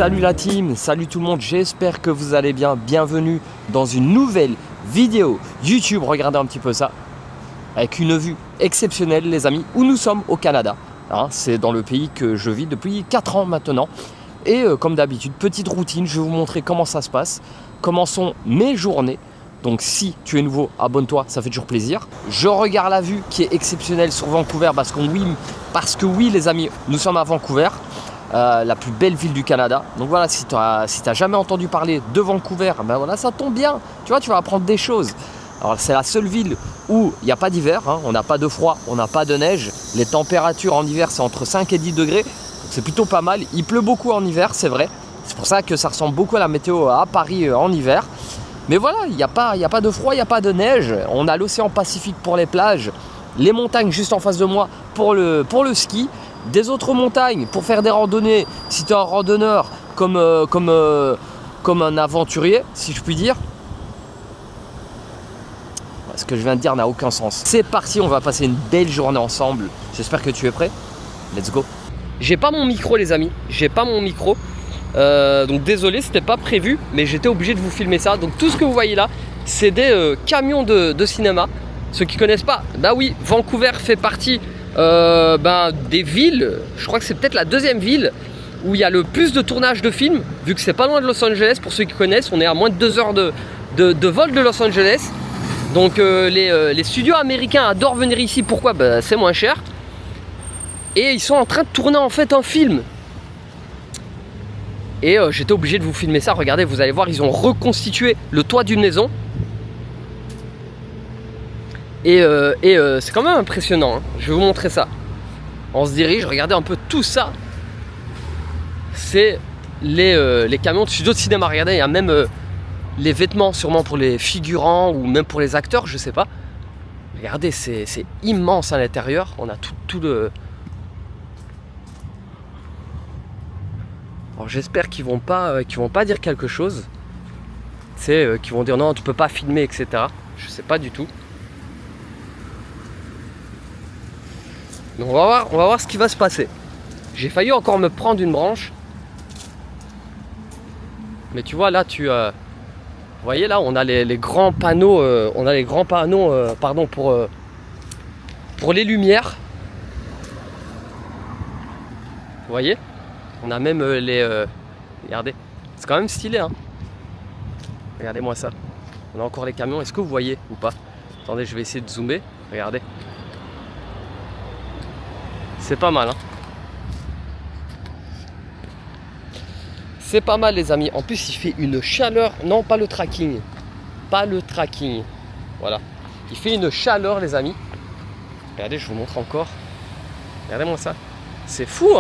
Salut la team, salut tout le monde, j'espère que vous allez bien. Bienvenue dans une nouvelle vidéo YouTube. Regardez un petit peu ça, avec une vue exceptionnelle les amis, où nous sommes au Canada. C'est dans le pays que je vis depuis 4 ans maintenant. Et comme d'habitude, petite routine, je vais vous montrer comment ça se passe, comment sont mes journées. Donc si tu es nouveau, abonne-toi, ça fait toujours plaisir. Je regarde la vue qui est exceptionnelle sur Vancouver parce que oui les amis, nous sommes à Vancouver. La plus belle ville du Canada. Donc voilà, si tu n'as jamais entendu parler de Vancouver, ben voilà, ça tombe bien. Tu vois, tu vas apprendre des choses. Alors c'est la seule ville où il n'y a pas d'hiver, on n'a pas de froid, on n'a pas de neige. Les températures en hiver, c'est entre 5 et 10 degrés. C'est plutôt pas mal. Il pleut beaucoup en hiver, c'est vrai. C'est pour ça que ça ressemble beaucoup à la météo à Paris en hiver. Mais voilà, il n'y a pas de froid, il n'y a pas de neige. On a l'océan Pacifique pour les plages, les montagnes juste en face de moi pour le ski. Des autres montagnes pour faire des randonnées si tu es un randonneur comme un aventurier, si je puis dire. Ce que je viens de dire n'a aucun sens. C'est parti, on va passer une belle journée ensemble. J'espère que tu es prêt. Let's go. J'ai pas mon micro les amis, j'ai pas mon micro. Donc désolé, c'était pas prévu, mais j'étais obligé de vous filmer ça. Donc tout ce que vous voyez là, c'est des camions de cinéma. Ceux qui connaissent pas, bah oui, Vancouver fait partie des villes, je crois que c'est peut-être la deuxième ville où il y a le plus de tournage de films, vu que c'est pas loin de Los Angeles. Pour ceux qui connaissent, on est à moins de 2 heures de vol de Los Angeles. Donc les studios américains adorent venir ici. Pourquoi? C'est moins cher. Et ils sont en train de tourner en fait un film. Et j'étais obligé de vous filmer ça. Regardez, vous allez voir, ils ont reconstitué le toit d'une maison. Et c'est quand même impressionnant, Je vais vous montrer ça. On se dirige, regardez un peu tout ça. C'est les camions de studio de cinéma. Regardez, il y a même les vêtements sûrement pour les figurants ou même pour les acteurs, je sais pas. Regardez, c'est immense à l'intérieur. On a tout le... Alors j'espère qu'ils vont pas dire quelque chose. C'est qu'ils vont dire non, tu peux pas filmer, etc. Je sais pas du tout. Donc on va voir ce qui va se passer. J'ai failli encore me prendre une branche. Mais tu vois là, vous voyez là, on a les grands panneaux, pour les lumières. Vous voyez? On a même regardez, c'est quand même stylé, Regardez-moi ça. On a encore les camions. Est-ce que vous voyez ou pas? Attendez, je vais essayer de zoomer. Regardez. C'est pas mal, C'est pas mal les amis. En plus il fait une chaleur. Non, pas le tracking. Pas le tracking. Voilà. Il fait une chaleur les amis. Regardez, je vous montre encore. Regardez-moi ça. C'est fou,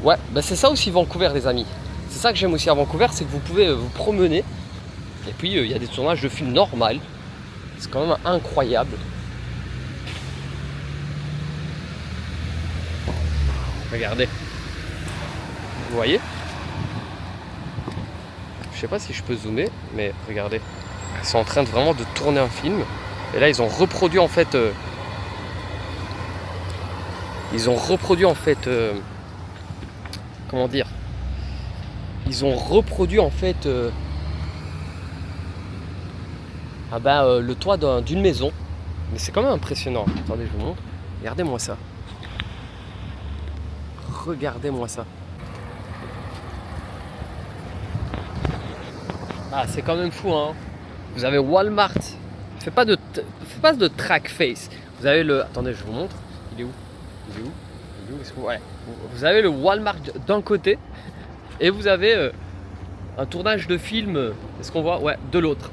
Ouais, c'est ça aussi Vancouver les amis. C'est ça que j'aime aussi à Vancouver, c'est que vous pouvez vous promener. Et puis il y a des tournages de films normaux. C'est quand même incroyable. Regardez. Vous voyez? Je sais pas si je peux zoomer, mais regardez. Ils sont en train vraiment de tourner un film. Et là ils ont reproduit en fait... comment dire? Ils ont reproduit en fait... le toit d'une maison. Mais c'est quand même impressionnant. Attendez, je vous montre. Regardez-moi ça. Regardez-moi ça. C'est quand même fou, Vous avez Walmart. Fais pas de track face. Vous avez le... Attendez, je vous montre. Il est où? Ouais. Vous avez le Walmart d'un côté. Et vous avez un tournage de film. Est-ce qu'on voit? Ouais, de l'autre.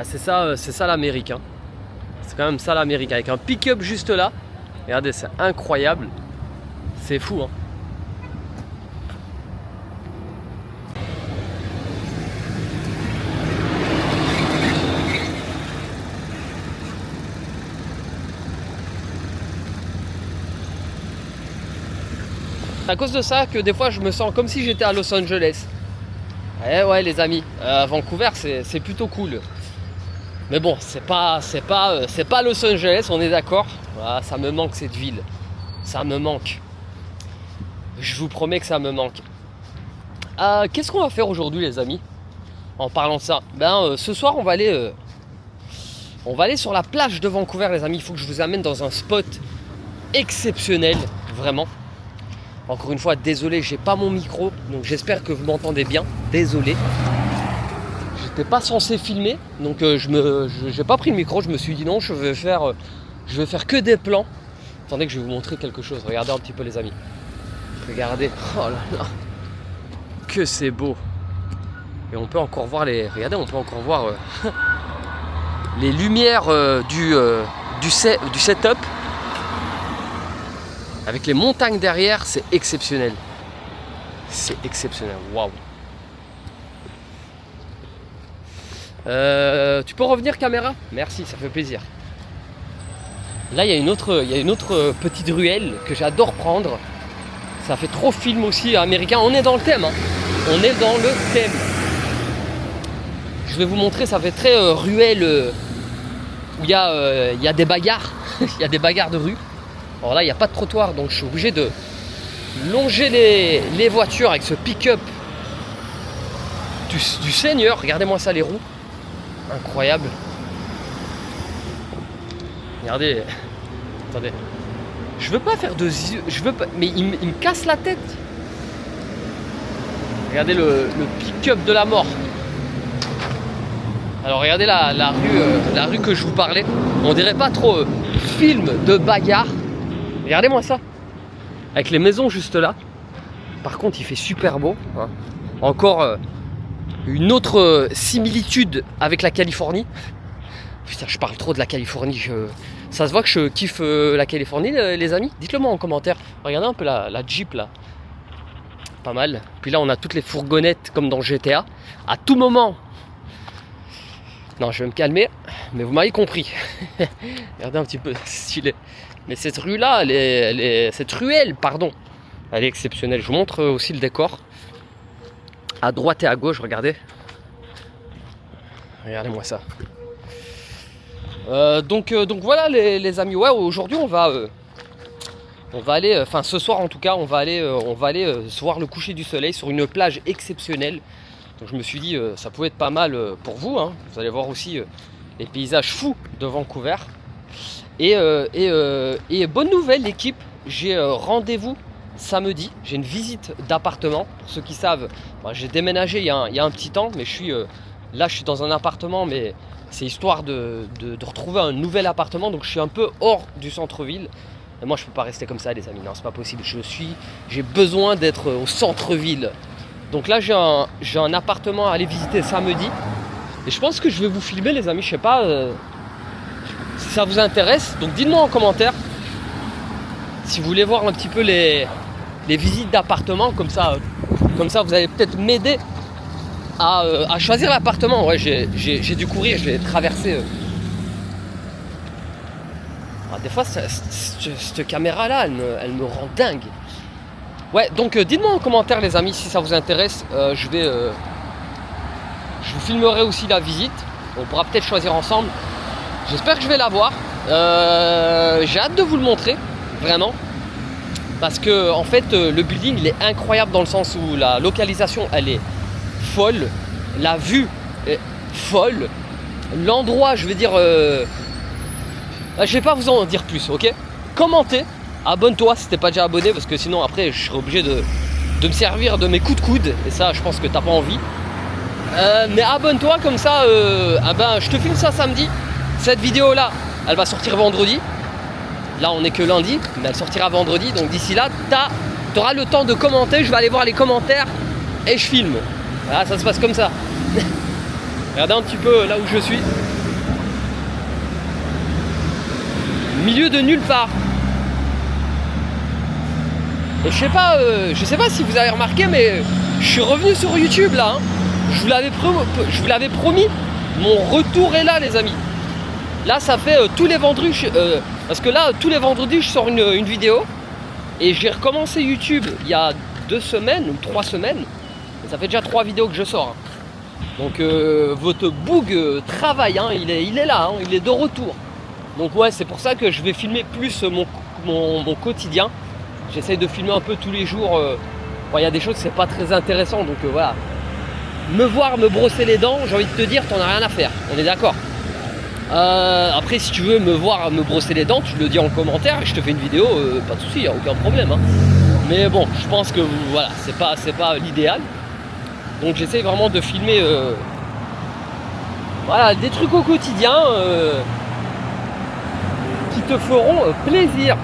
C'est ça l'Amérique. C'est quand même ça l'Amérique. Avec un pick-up juste là. Regardez, c'est incroyable. C'est fou, C'est à cause de ça que des fois je me sens comme si j'étais à Los Angeles. Ouais les amis, Vancouver c'est plutôt cool. Mais bon, c'est pas Los Angeles, on est d'accord. Voilà, ça me manque cette ville. Ça me manque. Je vous promets que ça me manque. Qu'est-ce qu'on va faire aujourd'hui, les amis? En parlant de ça, ce soir, on va aller sur la plage de Vancouver, les amis. Il faut que je vous amène dans un spot exceptionnel, vraiment. Encore une fois, désolé, j'ai pas mon micro, donc j'espère que vous m'entendez bien. Désolé. J'étais pas censé filmer, donc j'ai pas pris le micro. Je me suis dit non, je vais faire que des plans. Attendez que je vais vous montrer quelque chose. Regardez un petit peu, les amis. Regardez. Oh là là. Que c'est beau. Et on peut encore voir regardez, on peut encore voir les lumières du setup. Avec les montagnes derrière, c'est exceptionnel. C'est exceptionnel. Waouh. Tu peux revenir, caméra? Merci, ça fait plaisir. Là, il y a une autre petite ruelle que j'adore prendre. Ça fait trop film aussi américain. On est dans le thème. Hein. On est dans le thème. Je vais vous montrer, ça fait très ruelle où il y a des bagarres. Il y a des bagarres de rue. Alors là, il n'y a pas de trottoir, donc je suis obligé de longer les voitures avec ce pick-up du Seigneur. Regardez-moi ça, les roues. Incroyable. Regardez. Attendez. Je veux pas faire de yeux. Je veux pas. Mais il me casse la tête. Regardez le pick-up de la mort. Alors regardez la rue que je vous parlais. On dirait pas trop film de bagarre. Regardez-moi ça. Avec les maisons juste là. Par contre, il fait super beau. Hein. Encore une autre similitude avec la Californie. Putain, je parle trop de la Californie. Ça se voit que je kiffe la Californie, les amis. Dites-le moi en commentaire. Regardez un peu la Jeep là. Pas mal. Puis là, on a toutes les fourgonnettes comme dans GTA. À tout moment. Non, je vais me calmer. Mais vous m'avez compris. Regardez un petit peu, stylé. Mais cette rue là, cette ruelle, pardon, elle est exceptionnelle. Je vous montre aussi le décor. À droite et à gauche, regardez. Regardez-moi ça. Donc voilà les amis. Ouais, aujourd'hui on va aller, enfin ce soir en tout cas, on va aller se voir le coucher du soleil sur une plage exceptionnelle. Donc je me suis dit ça pouvait être pas mal pour vous. Hein. Vous allez voir aussi les paysages fous de Vancouver. Et bonne nouvelle l'équipe, j'ai rendez-vous samedi. J'ai une visite d'appartement. Pour ceux qui savent, j'ai déménagé il y a un petit temps, mais là je suis dans un appartement, mais c'est histoire de retrouver un nouvel appartement. Donc je suis un peu hors du centre-ville. Et moi je peux pas rester comme ça, les amis, non c'est pas possible. J'ai besoin d'être au centre-ville. Donc là j'ai un appartement à aller visiter samedi. Et je pense que je vais vous filmer, les amis, je sais pas si ça vous intéresse. Donc dites-moi en commentaire si vous voulez voir un petit peu les visites d'appartement. Comme ça vous allez peut-être m'aider à choisir l'appartement. Ouais, j'ai dû courir, je vais traverser. Des fois, cette caméra-là, elle me rend dingue. Ouais, donc dites-moi en commentaire, les amis, si ça vous intéresse. Je vous filmerai aussi la visite. On pourra peut-être choisir ensemble. J'espère que je vais la voir. J'ai hâte de vous le montrer, vraiment. Parce que, en fait, le building, il est incroyable dans le sens où la localisation, elle est folle. La vue est folle. L'endroit, je veux dire... je vais pas vous en dire plus, ok? Commentez, abonne-toi si t'es pas déjà abonné, parce que sinon après je serai obligé de me servir de mes coups de coude, et ça je pense que t'as pas envie. Mais abonne-toi, comme ça je te filme ça samedi. Cette vidéo là, elle va sortir vendredi. Là on est que lundi, mais elle sortira vendredi. Donc d'ici là, t'auras le temps de commenter. Je vais aller voir les commentaires et je filme. Voilà, ça se passe comme ça. Regardez un petit peu là où je suis. Milieu de nulle part. Et je sais pas si vous avez remarqué, mais je suis revenu sur YouTube là. Hein. Je vous l'avais promis. Mon retour est là, les amis. Là, ça fait tous les vendredis. Parce que là, tous les vendredis, je sors une vidéo. Et j'ai recommencé YouTube il y a 2 semaines ou 3 semaines. Et ça fait déjà 3 vidéos que je sors. Hein. Donc votre boug travaille, hein, il est là, hein, il est de retour. Donc ouais, c'est pour ça que je vais filmer plus mon quotidien. J'essaye de filmer un peu tous les jours. Bon, y a des choses, c'est pas très intéressant, donc voilà. Me voir me brosser les dents, j'ai envie de te dire, t'en as rien à faire, on est d'accord. Après, si tu veux me voir me brosser les dents, tu le dis en commentaire et je te fais une vidéo, pas de souci, y a aucun problème. Hein. Mais bon, je pense que voilà, c'est pas l'idéal. Donc j'essaye vraiment de filmer voilà, des trucs au quotidien qui te feront plaisir.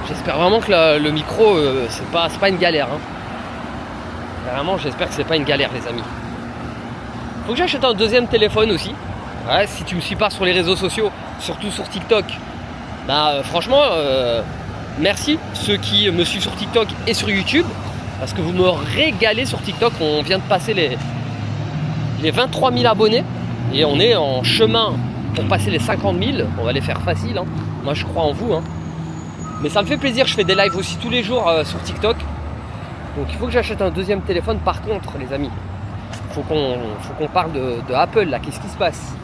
J'espère vraiment que le micro, c'est pas une galère. Hein. Vraiment, j'espère que c'est pas une galère, les amis. Faut que j'achète un deuxième téléphone aussi. Ouais, si tu me suis pas sur les réseaux sociaux, surtout sur TikTok, bah franchement, merci ceux qui me suivent sur TikTok et sur YouTube, parce que vous me régalez sur TikTok. On vient de passer les 23 000 abonnés et on est en chemin pour passer les 50 000. On va les faire facile, hein. Moi je crois en vous. Hein. Mais ça me fait plaisir, je fais des lives aussi tous les jours sur TikTok. Donc il faut que j'achète un deuxième téléphone. Par contre, les amis, faut qu'on parle de Apple là. Qu'est-ce qui se passe?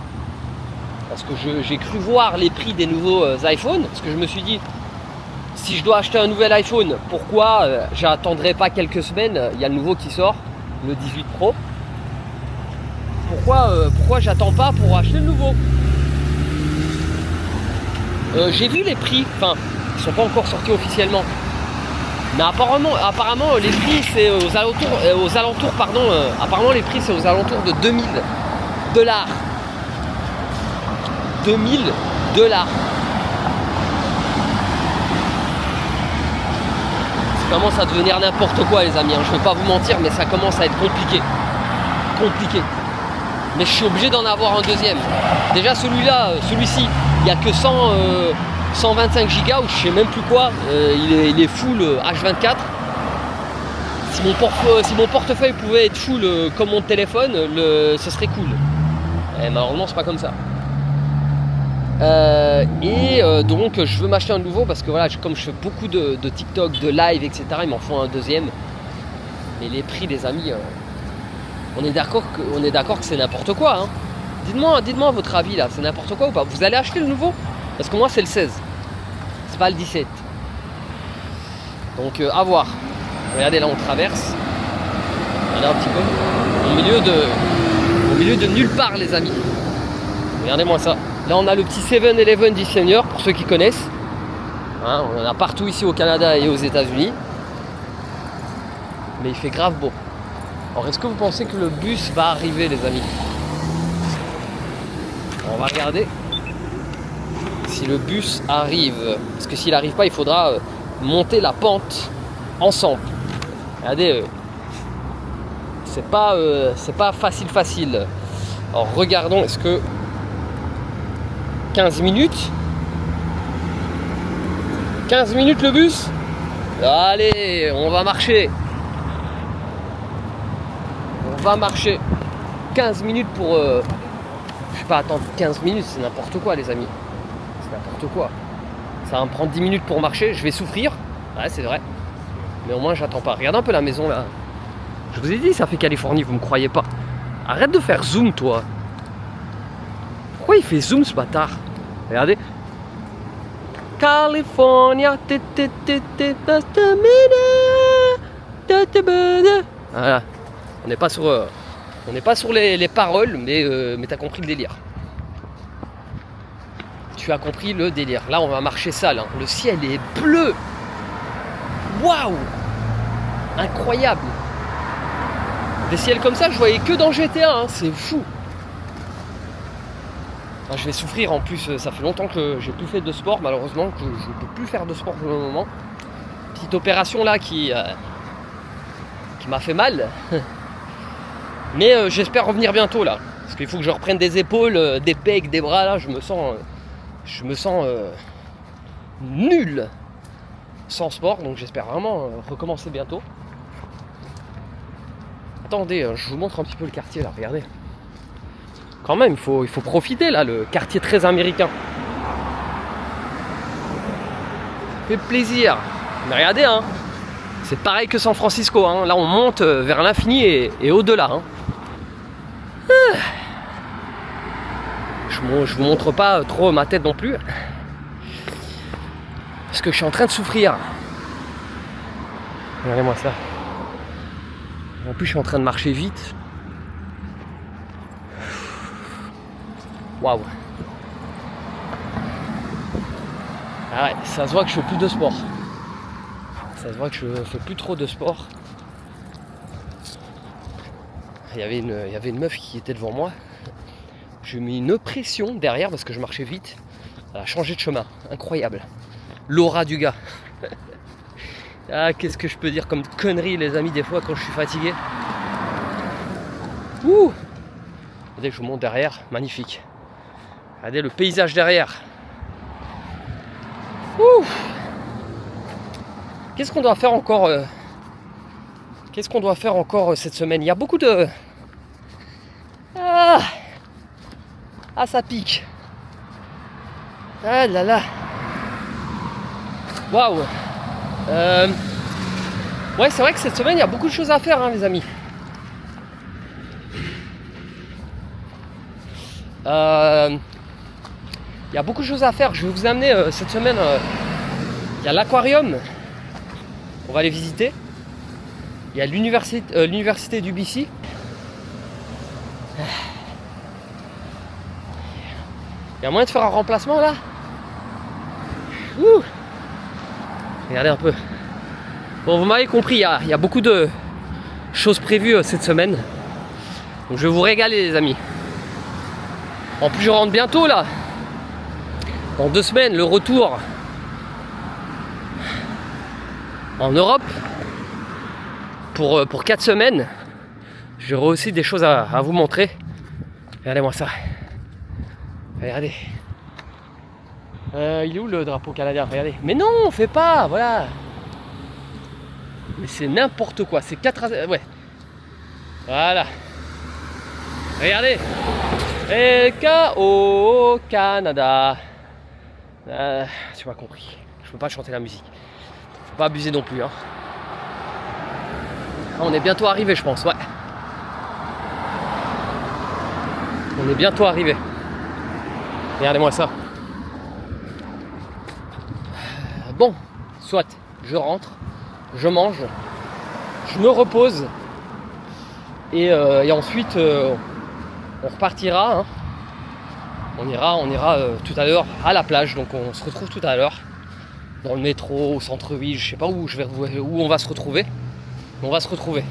Parce que j'ai cru voir les prix des nouveaux iPhones. Parce que je me suis dit, si je dois acheter un nouvel iPhone, pourquoi j'attendrai pas quelques semaines? Il y a le nouveau qui sort, le 18 Pro. Pourquoi j'attends pas pour acheter le nouveau? J'ai vu les prix, enfin, ils sont pas encore sortis officiellement. Mais apparemment les prix c'est aux alentours, apparemment les prix c'est aux alentours de $2000. $2000. Ça commence à devenir n'importe quoi, les amis, hein. Je vais pas vous mentir, mais ça commence à être compliqué. Mais je suis obligé d'en avoir un deuxième. Déjà celui-ci, il n'y a que 125 gigas ou je sais même plus quoi. Il est full H24. Si mon portefeuille pouvait être full comme mon téléphone, ce serait cool. Et malheureusement c'est pas comme ça. Donc je veux m'acheter un nouveau parce que voilà, comme je fais beaucoup de TikTok, de live, etc. Ils m'en font un deuxième. Mais les prix, les amis, on est d'accord que c'est n'importe quoi. Hein. Dites-moi votre avis là, c'est n'importe quoi ou pas? Vous allez acheter le nouveau? Parce que moi c'est le 16, c'est pas le 17. Donc à voir. Regardez là, on traverse. Regardez un petit peu. Au milieu de nulle part, les amis. Regardez-moi ça. Là on a le petit 7-Eleven du Seigneur, pour ceux qui connaissent. Hein, on en a partout ici au Canada et aux États-Unis. Mais il fait grave beau. Alors est-ce que vous pensez que le bus va arriver, les amis? On va regarder si le bus arrive. Parce que s'il n'arrive pas, il faudra monter la pente ensemble. Regardez, c'est pas facile. Alors regardons, est-ce que 15 minutes 15 minutes le bus? Allez, on va marcher. On va marcher 15 minutes pour... je sais pas, attendre 15 minutes, c'est n'importe quoi, les amis. C'est n'importe quoi. Ça va me prendre 10 minutes pour marcher, je vais souffrir. Ouais, c'est vrai. Mais au moins, j'attends pas. Regardez un peu la maison, là. Je vous ai dit, ça fait Californie, vous me croyez pas. Arrête de faire zoom, toi. Pourquoi il fait zoom, ce bâtard? Regardez. California. Voilà. On n'est pas sur les paroles, mais t'as compris le délire. Tu as compris le délire. Là, on va marcher sale. Hein. Le ciel est bleu. Waouh! Incroyable. Des ciels comme ça, je voyais que dans GTA. Hein. C'est fou. Enfin, je vais souffrir en plus. Ça fait longtemps que j'ai plus fait de sport, malheureusement, que je ne peux plus faire de sport pour le moment. Petite opération là qui m'a fait mal. Mais j'espère revenir bientôt là. Parce qu'il faut que je reprenne des épaules, des pecs, des bras là. Je me sens nul sans sport. Donc j'espère vraiment recommencer bientôt. Attendez, je vous montre un petit peu le quartier là, regardez. Quand même, il faut profiter là, le quartier très américain. Ça fait plaisir. Mais regardez, hein, c'est pareil que San Francisco. Hein. Là, on monte vers l'infini et au-delà. Hein. Bon, je vous montre pas trop ma tête non plus. Parce que je suis en train de souffrir. Regardez-moi ça. En plus, je suis en train de marcher vite. Waouh. Ah ouais, ça se voit que je fais plus de sport. Ça se voit que je fais plus trop de sport. Il y avait une meuf qui était devant moi. J'ai mis une pression derrière parce que je marchais vite. Elle a changé de chemin. Incroyable. L'aura du gars. Ah, qu'est-ce que je peux dire comme connerie, les amis, des fois quand je suis fatigué. Ouh. Regardez, je vous montre derrière. Magnifique. Regardez le paysage derrière. Ouh. Qu'est-ce qu'on doit faire encore Qu'est-ce qu'on doit faire encore cette semaine? Il y a beaucoup de... Ah, ça pique. Ah là là. Waouh. Ouais, c'est vrai que cette semaine, il y a beaucoup de choses à faire, hein, les amis. Il y a beaucoup de choses à faire. Je vais vous amener cette semaine. Il y a l'aquarium. On va aller visiter. Il y a l'université du BC. Il y a moyen de faire un remplacement là. Ouh. Regardez un peu. Bon, vous m'avez compris, il y a beaucoup de choses prévues cette semaine. Donc je vais vous régaler, les amis. En plus, je rentre bientôt là. Dans 2 semaines, le retour en Europe pour 4 semaines. J'aurai aussi des choses à vous montrer. Regardez-moi ça. Regardez. Il est où le drapeau canadien? Regardez. Mais non, on fait pas. Voilà. Mais c'est n'importe quoi. C'est 4 ouais. Voilà. Regardez. LKO Canada. Tu m'as compris. Je peux pas chanter la musique. Faut pas abuser non plus. Hein. On est bientôt arrivé, je pense. Ouais. On est bientôt arrivé. Regardez-moi ça. Bon, soit je rentre, je mange, je me repose et ensuite on repartira. Hein. On ira tout à l'heure à la plage. Donc on se retrouve tout à l'heure dans le métro, au centre-ville. Je sais pas où on va se retrouver. Mais on va se retrouver.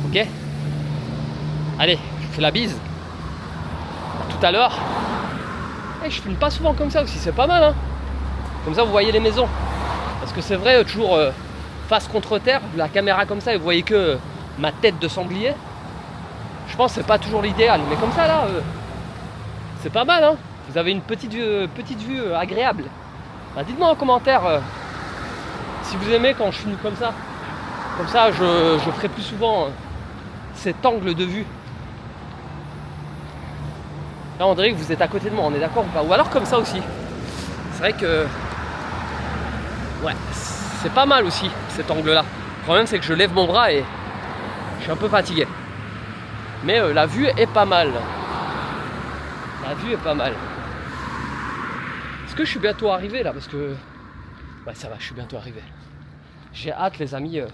Ok? Allez, je vous fais la bise. À tout à l'heure. Et je filme pas souvent comme ça aussi, c'est pas mal, hein. Comme ça vous voyez les maisons. Parce que c'est vrai, toujours face contre terre, la caméra comme ça et vous voyez que ma tête de sanglier. Je pense que c'est pas toujours l'idéal, mais comme ça là, c'est pas mal, hein. Vous avez une petite vue agréable. Bah, dites-moi en commentaire si vous aimez quand je filme comme ça. Comme ça, je ferai plus souvent cet angle de vue. Là, on dirait que vous êtes à côté de moi, on est d'accord ou pas? Ou alors comme ça aussi. C'est vrai que... Ouais, c'est pas mal aussi, cet angle-là. Le problème, c'est que je lève mon bras et je suis un peu fatigué. Mais la vue est pas mal. La vue est pas mal. Est-ce que je suis bientôt arrivé, là? Parce que... Ouais, ça va, je suis bientôt arrivé. J'ai hâte, les amis, de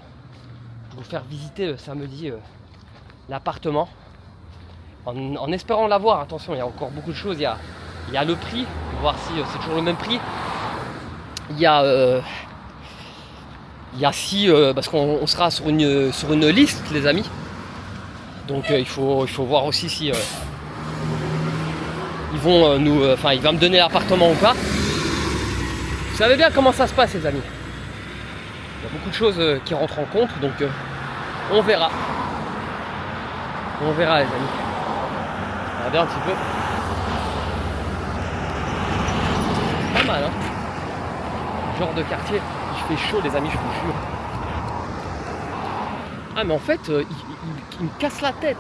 vous faire visiter samedi l'appartement. En espérant l'avoir, attention, il y a encore beaucoup de choses. Il y a le prix, voir si c'est toujours le même prix. Il y a si, parce qu'on sera sur une liste, les amis. Donc il faut voir aussi si ils vont il va me donner l'appartement ou pas. Vous savez bien comment ça se passe, les amis. Il y a beaucoup de choses qui rentrent en compte, donc on verra. On verra, les amis. Regardez un petit peu. Pas mal, hein. Genre de quartier. Il fait chaud, les amis, je vous jure. Ah, mais en fait, il me casse la tête.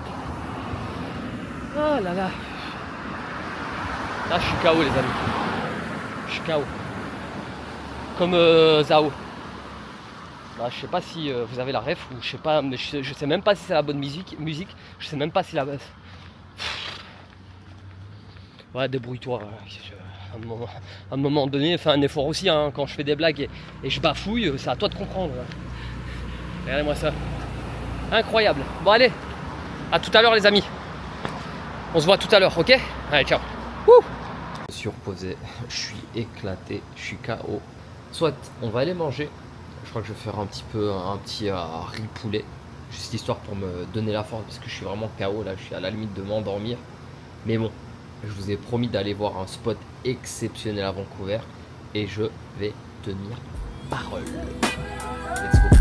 Ah là là. Là, je suis KO, les amis. Je suis KO. Comme Zao. Bah, je sais pas si vous avez la ref ou je sais pas, mais je sais même pas si c'est la bonne musique. Je sais même pas si la... Ouais, débrouille-toi. À un moment donné, fais un effort aussi. Hein, quand je fais des blagues et je bafouille, c'est à toi de comprendre. Regardez-moi ça. Incroyable. Bon, allez, à tout à l'heure, les amis. On se voit tout à l'heure, ok? Allez, ciao. Wouh. Je suis reposé, je suis éclaté, je suis KO. Soit on va aller manger. Je crois que je vais faire un petit riz poulet. Juste histoire pour me donner la force parce que je suis vraiment KO là, je suis à la limite de m'endormir. Mais bon, je vous ai promis d'aller voir un spot exceptionnel à Vancouver et je vais tenir parole. Let's go.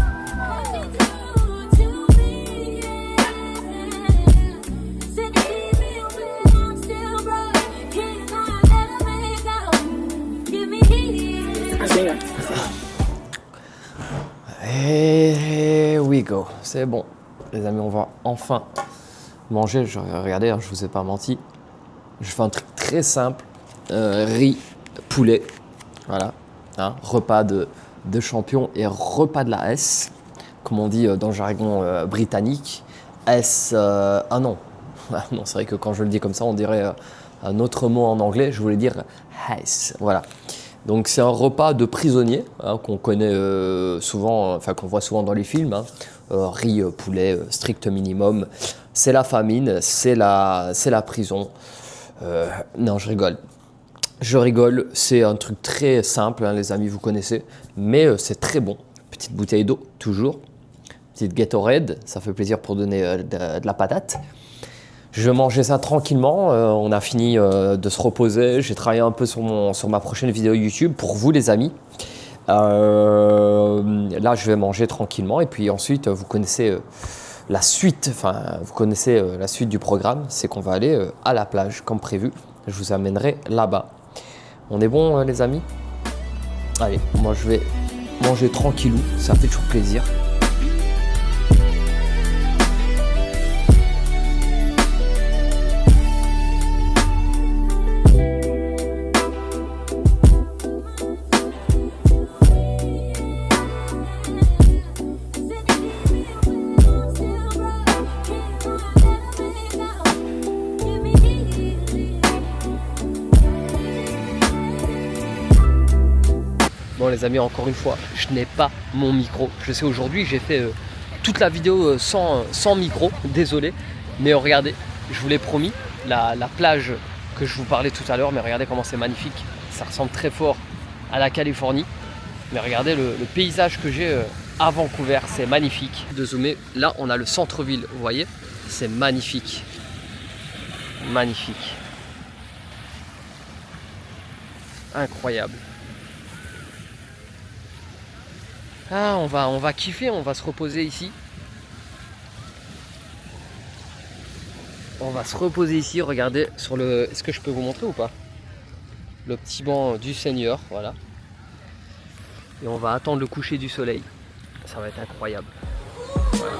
Here we go, c'est bon. Les amis, on va enfin manger. Regardez, je vous ai pas menti. Je fais un truc très simple, riz, poulet, voilà, hein, repas de champion et repas de la S, comme on dit dans le jargon britannique. S, ah non, non, c'est vrai que quand je le dis comme ça, on dirait un autre mot en anglais, je voulais dire S, voilà. Donc c'est un repas de prisonnier hein, qu'on connaît souvent, enfin qu'on voit souvent dans les films, hein. Riz, poulet, strict minimum, c'est la famine, c'est la prison. Non, je rigole. Je rigole, c'est un truc très simple, hein, les amis, vous connaissez, mais c'est très bon. Petite bouteille d'eau, toujours. Petite Gatorade, ça fait plaisir pour donner de la patate. Je vais manger ça tranquillement, on a fini de se reposer, j'ai travaillé un peu sur ma prochaine vidéo YouTube pour vous les amis. Là je vais manger tranquillement et puis ensuite vous connaissez la suite, la suite du programme, c'est qu'on va aller à la plage comme prévu. Je vous amènerai là-bas. On est bon les amis? Allez, moi je vais manger tranquillou, ça fait toujours plaisir. Bon les amis, encore une fois, je n'ai pas mon micro. Je sais aujourd'hui, j'ai fait toute la vidéo sans micro, désolé. Mais regardez, je vous l'ai promis, la plage que je vous parlais tout à l'heure, mais regardez comment c'est magnifique. Ça ressemble très fort à la Californie. Mais regardez le paysage que j'ai à Vancouver, c'est magnifique. De zoomer, là on a le centre-ville, vous voyez, c'est magnifique. Magnifique. Incroyable. Ah, on va kiffer, on va se reposer ici. On va se reposer ici, regardez sur le... Est-ce que je peux vous montrer ou pas? Le petit banc du Seigneur, voilà. Et on va attendre le coucher du soleil. Ça va être incroyable. Voilà.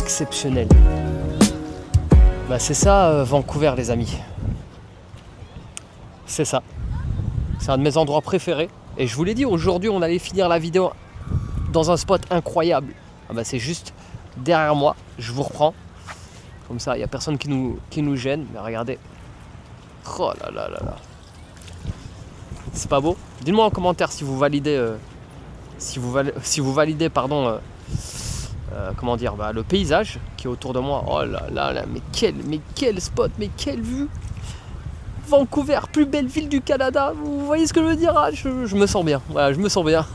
Exceptionnel. Bah c'est ça Vancouver les amis. C'est ça. C'est un de mes endroits préférés. Et je vous l'ai dit, aujourd'hui on allait finir la vidéo dans un spot incroyable. Ah bah c'est juste derrière moi. Je vous reprends. Comme ça, il n'y a personne qui nous gêne. Mais regardez. Oh là là là là. C'est pas beau? Dites-moi en commentaire si vous validez si vous validez pardon comment dire, le paysage qui est autour de moi. Oh là là là, mais quel spot, mais quelle vue. Vancouver, plus belle ville du Canada. Vous voyez ce que je veux dire? Ah, je me sens bien, voilà, je me sens bien.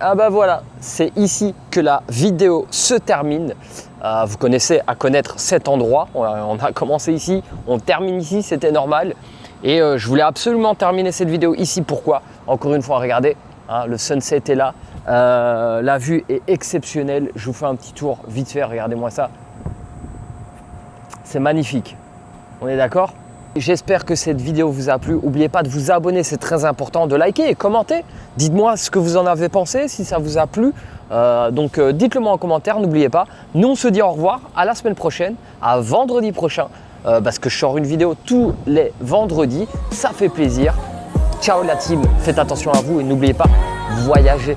Ah bah voilà, c'est ici que la vidéo se termine. Vous connaissez à connaître cet endroit. On a commencé ici, on termine ici, c'était normal. Et je voulais absolument terminer cette vidéo ici. Pourquoi? Encore une fois, regardez, hein, le sunset est là. La vue est exceptionnelle. Je vous fais un petit tour vite fait, regardez-moi ça. C'est magnifique. On est d'accord? J'espère que cette vidéo vous a plu. N'oubliez pas de vous abonner, c'est très important, de liker et commenter. Dites-moi ce que vous en avez pensé, si ça vous a plu. Donc dites-le moi en commentaire, n'oubliez pas. Nous on se dit au revoir, à la semaine prochaine, à vendredi prochain. Parce que je sors une vidéo tous les vendredis, ça fait plaisir. Ciao la team, faites attention à vous et n'oubliez pas, voyagez.